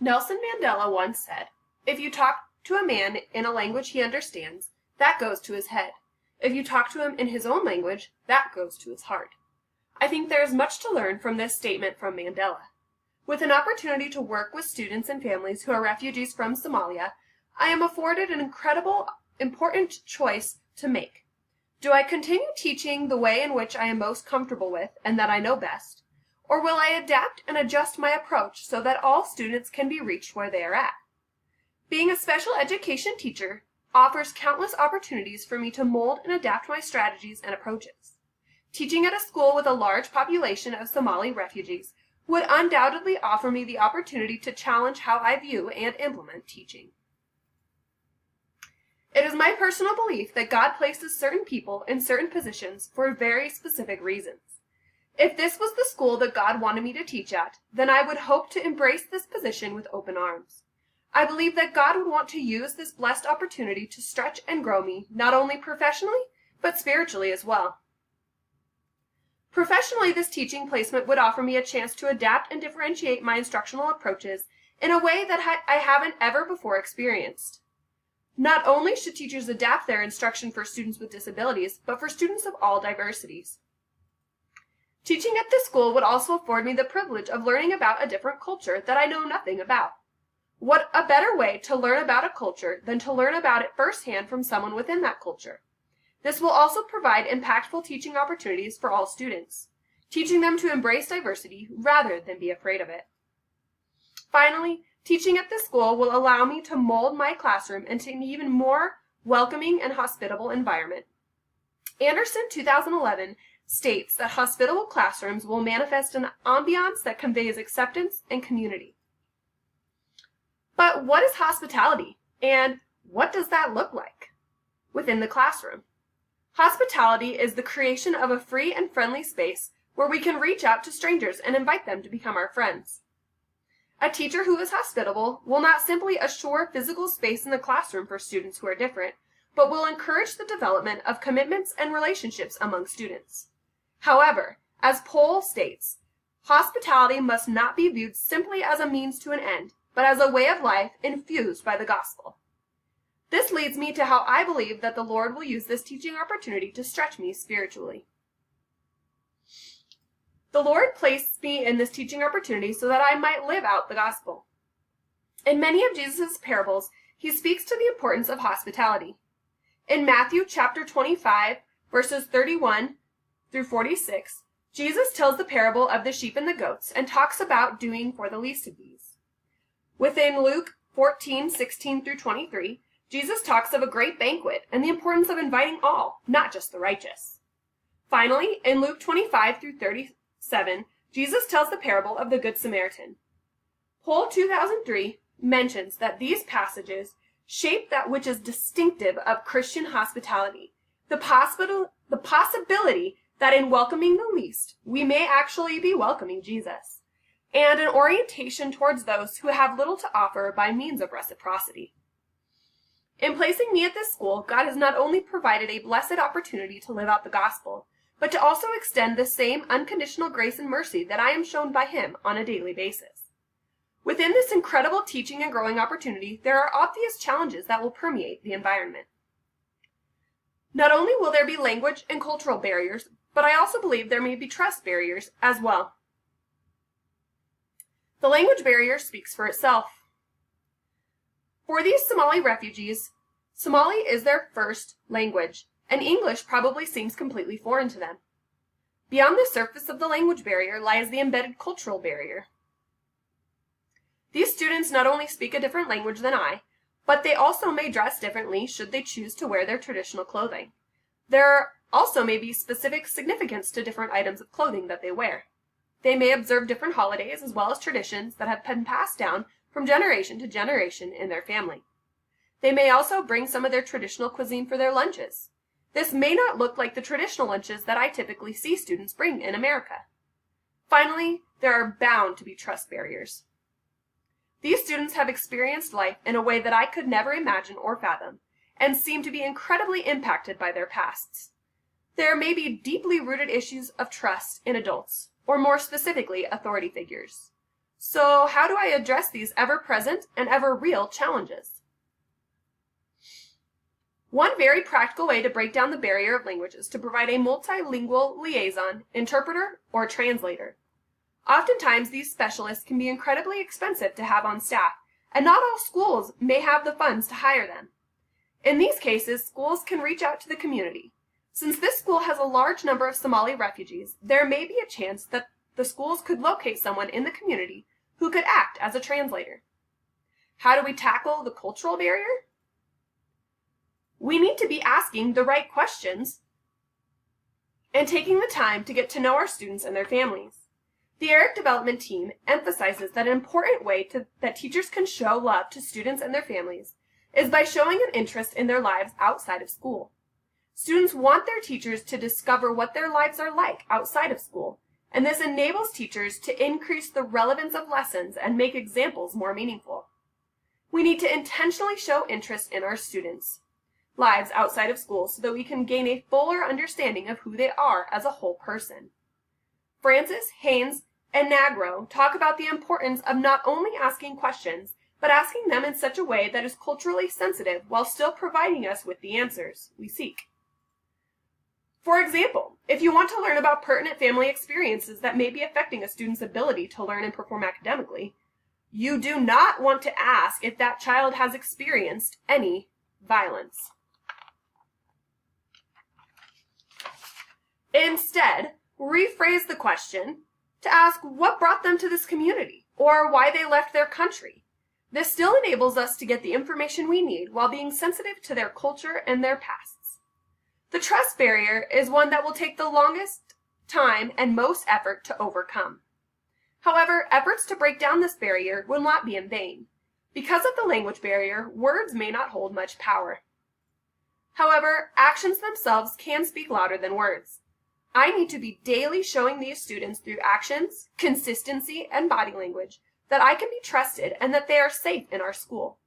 Nelson Mandela once said, "If you talk to a man in a language he understands, that goes to his head. If you talk to him in his own language, that goes to his heart." I think there is much to learn from this statement from Mandela. With an opportunity to work with students and families who are refugees from Somalia, I am afforded an incredible, important choice to make. Do I continue teaching the way in which I am most comfortable with and that I know best? Or will I adapt and adjust my approach so that all students can be reached where they are at? Being a special education teacher offers countless opportunities for me to mold and adapt my strategies and approaches. Teaching at a school with a large population of Somali refugees would undoubtedly offer me the opportunity to challenge how I view and implement teaching. It is my personal belief that God places certain people in certain positions for very specific reasons. If this was the school that God wanted me to teach at, then I would hope to embrace this position with open arms. I believe that God would want to use this blessed opportunity to stretch and grow me, not only professionally, but spiritually as well. Professionally, this teaching placement would offer me a chance to adapt and differentiate my instructional approaches in a way that I haven't ever before experienced. Not only should teachers adapt their instruction for students with disabilities, but for students of all diversities. Teaching at this school would also afford me the privilege of learning about a different culture that I know nothing about. What a better way to learn about a culture than to learn about it firsthand from someone within that culture. This will also provide impactful teaching opportunities for all students, teaching them to embrace diversity rather than be afraid of it. Finally, teaching at this school will allow me to mold my classroom into an even more welcoming and hospitable environment. Anderson 2011 states that hospitable classrooms will manifest an ambiance that conveys acceptance and community. But what is hospitality, and what does that look like within the classroom? Hospitality is the creation of a free and friendly space where we can reach out to strangers and invite them to become our friends. A teacher who is hospitable will not simply assure physical space in the classroom for students who are different, but will encourage the development of commitments and relationships among students. However, as Paul states, hospitality must not be viewed simply as a means to an end, but as a way of life infused by the gospel. This leads me to how I believe that the Lord will use this teaching opportunity to stretch me spiritually. The Lord placed me in this teaching opportunity so that I might live out the gospel. In many of Jesus' parables, he speaks to the importance of hospitality. In Matthew chapter 25, verses 31 through 46, Jesus tells the parable of the sheep and the goats and talks about doing for the least of these. Within Luke 14:16 through 23, Jesus talks of a great banquet and the importance of inviting all, not just the righteous. Finally, in Luke 25 through 37, Jesus tells the parable of the Good Samaritan. Poll 2003 mentions that these passages shape that which is distinctive of Christian hospitality, the possibility that in welcoming the least, we may actually be welcoming Jesus, and an orientation towards those who have little to offer by means of reciprocity. In placing me at this school, God has not only provided a blessed opportunity to live out the gospel, but to also extend the same unconditional grace and mercy that I am shown by him on a daily basis. Within this incredible teaching and growing opportunity, there are obvious challenges that will permeate the environment. Not only will there be language and cultural barriers, but I also believe there may be trust barriers as well. The language barrier speaks for itself. For these Somali refugees, Somali is their first language, and English probably seems completely foreign to them. Beyond the surface of the language barrier lies the embedded cultural barrier. These students not only speak a different language than I, but they also may dress differently should they choose to wear their traditional clothing. There also may be specific significance to different items of clothing that they wear. They may observe different holidays as well as traditions that have been passed down from generation to generation in their family. They may also bring some of their traditional cuisine for their lunches. This may not look like the traditional lunches that I typically see students bring in America. Finally, there are bound to be trust barriers. These students have experienced life in a way that I could never imagine or fathom, and seem to be incredibly impacted by their pasts. There may be deeply rooted issues of trust in adults, or more specifically, authority figures. So how do I address these ever-present and ever-real challenges? One very practical way to break down the barrier of language is to provide a multilingual liaison, interpreter, or translator. Oftentimes, these specialists can be incredibly expensive to have on staff, and not all schools may have the funds to hire them. In these cases, schools can reach out to the community. Since this school has a large number of Somali refugees, there may be a chance that the schools could locate someone in the community who could act as a translator. How do we tackle the cultural barrier? We need to be asking the right questions and taking the time to get to know our students and their families. The ERIC development team emphasizes that an important way that teachers can show love to students and their families is by showing an interest in their lives outside of school. Students want their teachers to discover what their lives are like outside of school, and this enables teachers to increase the relevance of lessons and make examples more meaningful. We need to intentionally show interest in our students' lives outside of school so that we can gain a fuller understanding of who they are as a whole person. Francis, Haynes, and Nagro talk about the importance of not only asking questions, but asking them in such a way that is culturally sensitive while still providing us with the answers we seek. For example, if you want to learn about pertinent family experiences that may be affecting a student's ability to learn and perform academically, you do not want to ask if that child has experienced any violence. Instead, rephrase the question to ask what brought them to this community or why they left their country. This still enables us to get the information we need while being sensitive to their culture and their pasts. The trust barrier is one that will take the longest time and most effort to overcome. However, efforts to break down this barrier will not be in vain. Because of the language barrier, words may not hold much power. However, actions themselves can speak louder than words. I need to be daily showing these students through actions, consistency, and body language that I can be trusted and that they are safe in our school.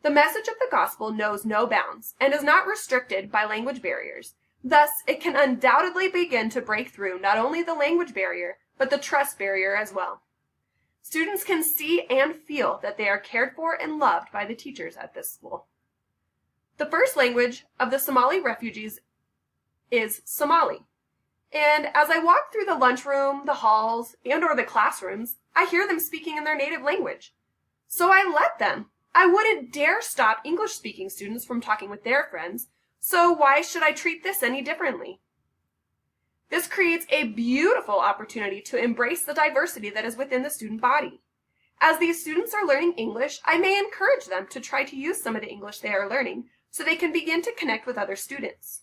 The message of the gospel knows no bounds and is not restricted by language barriers. Thus, it can undoubtedly begin to break through not only the language barrier, but the trust barrier as well. Students can see and feel that they are cared for and loved by the teachers at this school. The first language of the Somali refugees is Somali. And as I walk through the lunchroom, the halls, and/or the classrooms, I hear them speaking in their native language. So I let them. I wouldn't dare stop English-speaking students from talking with their friends, so why should I treat this any differently? This creates a beautiful opportunity to embrace the diversity that is within the student body. As these students are learning English, I may encourage them to try to use some of the English they are learning so they can begin to connect with other students.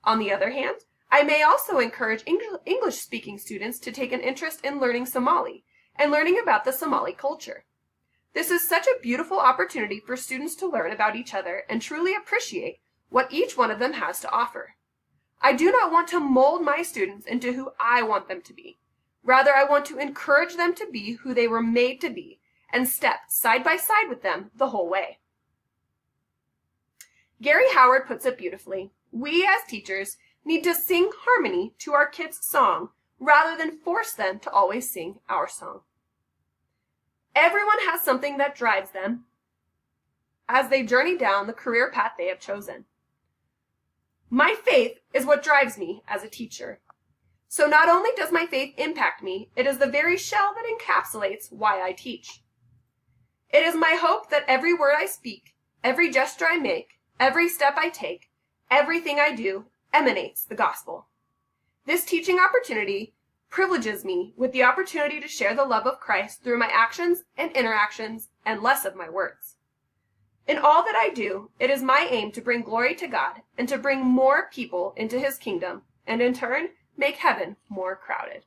On the other hand, I may also encourage English-speaking students to take an interest in learning Somali and learning about the Somali culture. This is such a beautiful opportunity for students to learn about each other and truly appreciate what each one of them has to offer. I do not want to mold my students into who I want them to be. Rather, I want to encourage them to be who they were made to be and step side by side with them the whole way. Gary Howard puts it beautifully. We as teachers need to sing harmony to our kids' song rather than force them to always sing our song. Everyone has something that drives them as they journey down the career path they have chosen. My faith is what drives me as a teacher. So not only does my faith impact me, it is the very shell that encapsulates why I teach. It is my hope that every word I speak, every gesture I make, every step I take, everything I do emanates the gospel. This teaching opportunity privileges me with the opportunity to share the love of Christ through my actions and interactions and less of my words. In all that I do, it is my aim to bring glory to God and to bring more people into His kingdom and in turn make heaven more crowded.